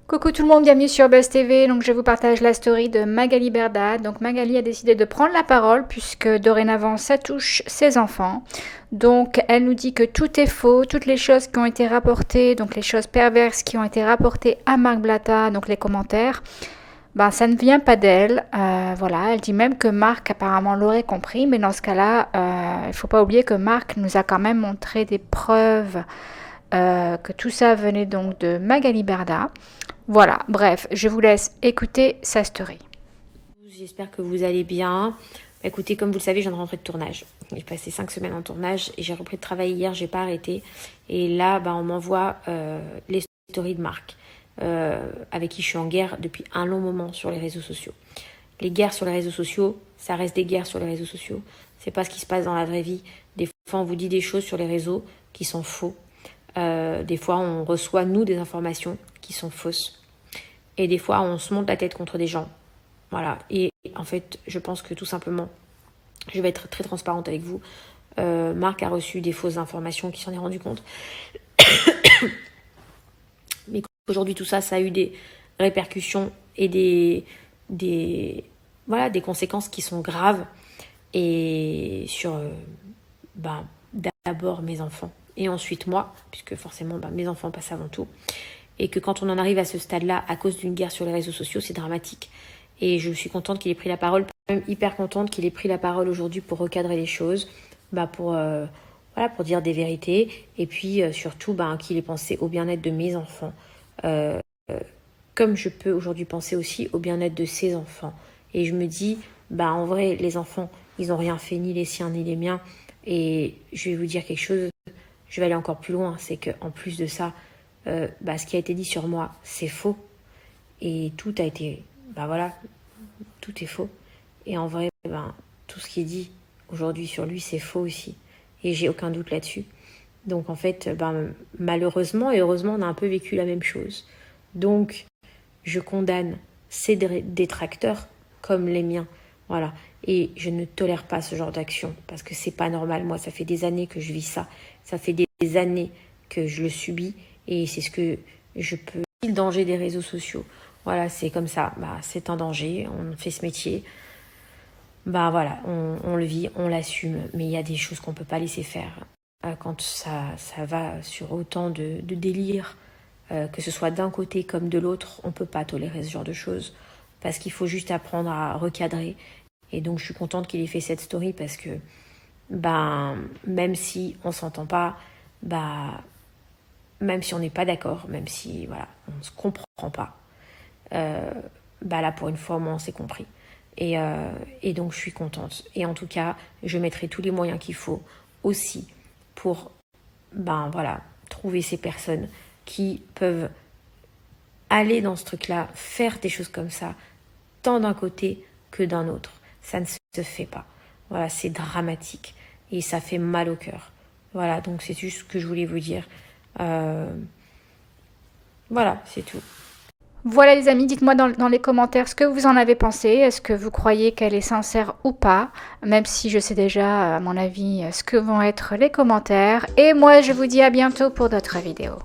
Coucou tout le monde, bienvenue sur Buzz TV. Donc je vous partage la story de Magali Berda. Donc Magali a décidé de prendre la parole puisque dorénavant ça touche ses enfants. Donc elle nous dit que tout est faux, toutes les choses qui ont été rapportées, donc les choses perverses qui ont été rapportées à Marc Blatta, donc les commentaires, ben ça ne vient pas d'elle. Voilà, elle dit même que Marc apparemment l'aurait compris, mais dans ce cas-là, il ne faut pas oublier que Marc nous a quand même montré des preuves que tout ça venait donc de Magali Berda. Voilà, bref, je vous laisse écouter sa story. J'espère que vous allez bien. Écoutez, comme vous le savez, je viens de rentrer de tournage. J'ai passé 5 semaines en tournage et j'ai repris de travail hier, j'ai pas arrêté. Et là, on m'envoie les stories de Marc, avec qui je suis en guerre depuis un long moment sur les réseaux sociaux. Les guerres sur les réseaux sociaux, ça reste des guerres sur les réseaux sociaux. C'est pas ce qui se passe dans la vraie vie. Des fois, on vous dit des choses sur les réseaux qui sont faux. Des fois, on reçoit, nous, des informations qui sont fausses. Et des fois, on se monte la tête contre des gens. Voilà. Et en fait, je pense que tout simplement, je vais être très transparente avec vous. Marc a reçu des fausses informations qui s'en est rendu compte. Mais aujourd'hui, tout ça, ça a eu des répercussions et des conséquences qui sont graves. Et sur, d'abord mes enfants. Et ensuite moi, puisque forcément, mes enfants passent avant tout. Et que quand on en arrive à ce stade-là, à cause d'une guerre sur les réseaux sociaux, c'est dramatique. Et je suis contente qu'il ait pris la parole, même hyper contente qu'il ait pris la parole aujourd'hui pour recadrer les choses, pour dire des vérités, et puis surtout qu'il ait pensé au bien-être de mes enfants, comme je peux aujourd'hui penser aussi au bien-être de ses enfants. Et je me dis, en vrai, les enfants, ils n'ont rien fait, ni les siens, ni les miens. Et je vais vous dire quelque chose, je vais aller encore plus loin, c'est qu'en plus de ça, ce qui a été dit sur moi, c'est faux. Et tout a été... tout est faux. Et en vrai, tout ce qui est dit aujourd'hui sur lui, c'est faux aussi. Et j'ai aucun doute là-dessus. Donc en fait, malheureusement et heureusement, on a un peu vécu la même chose. Donc, je condamne ces détracteurs comme les miens. Voilà. Et je ne tolère pas ce genre d'action parce que c'est pas normal. Moi, ça fait des années que je vis ça. Ça fait des années que je le subis. Et c'est ce que je peux... Le danger des réseaux sociaux. Voilà, c'est comme ça. C'est un danger. On fait ce métier. On le vit, on l'assume. Mais il y a des choses qu'on ne peut pas laisser faire. Quand ça va sur autant de délire, que ce soit d'un côté comme de l'autre, on ne peut pas tolérer ce genre de choses. Parce qu'il faut juste apprendre à recadrer. Et donc, je suis contente qu'il ait fait cette story parce que, même si on ne s'entend pas, même si on n'est pas d'accord, même si on ne se comprend pas, là pour une fois au moins on s'est compris. Et donc je suis contente. Et en tout cas, je mettrai tous les moyens qu'il faut aussi pour trouver ces personnes qui peuvent aller dans ce truc-là, faire des choses comme ça, tant d'un côté que d'un autre. Ça ne se fait pas. Voilà, c'est dramatique. Et ça fait mal au cœur. Voilà, donc c'est juste ce que je voulais vous dire. Voilà, c'est tout. Voilà les amis, dites-moi dans les commentaires ce que vous en avez pensé. Est-ce que vous croyez qu'elle est sincère ou pas? Même si je sais déjà, à mon avis, ce que vont être les commentaires. Et moi, je vous dis à bientôt pour d'autres vidéos.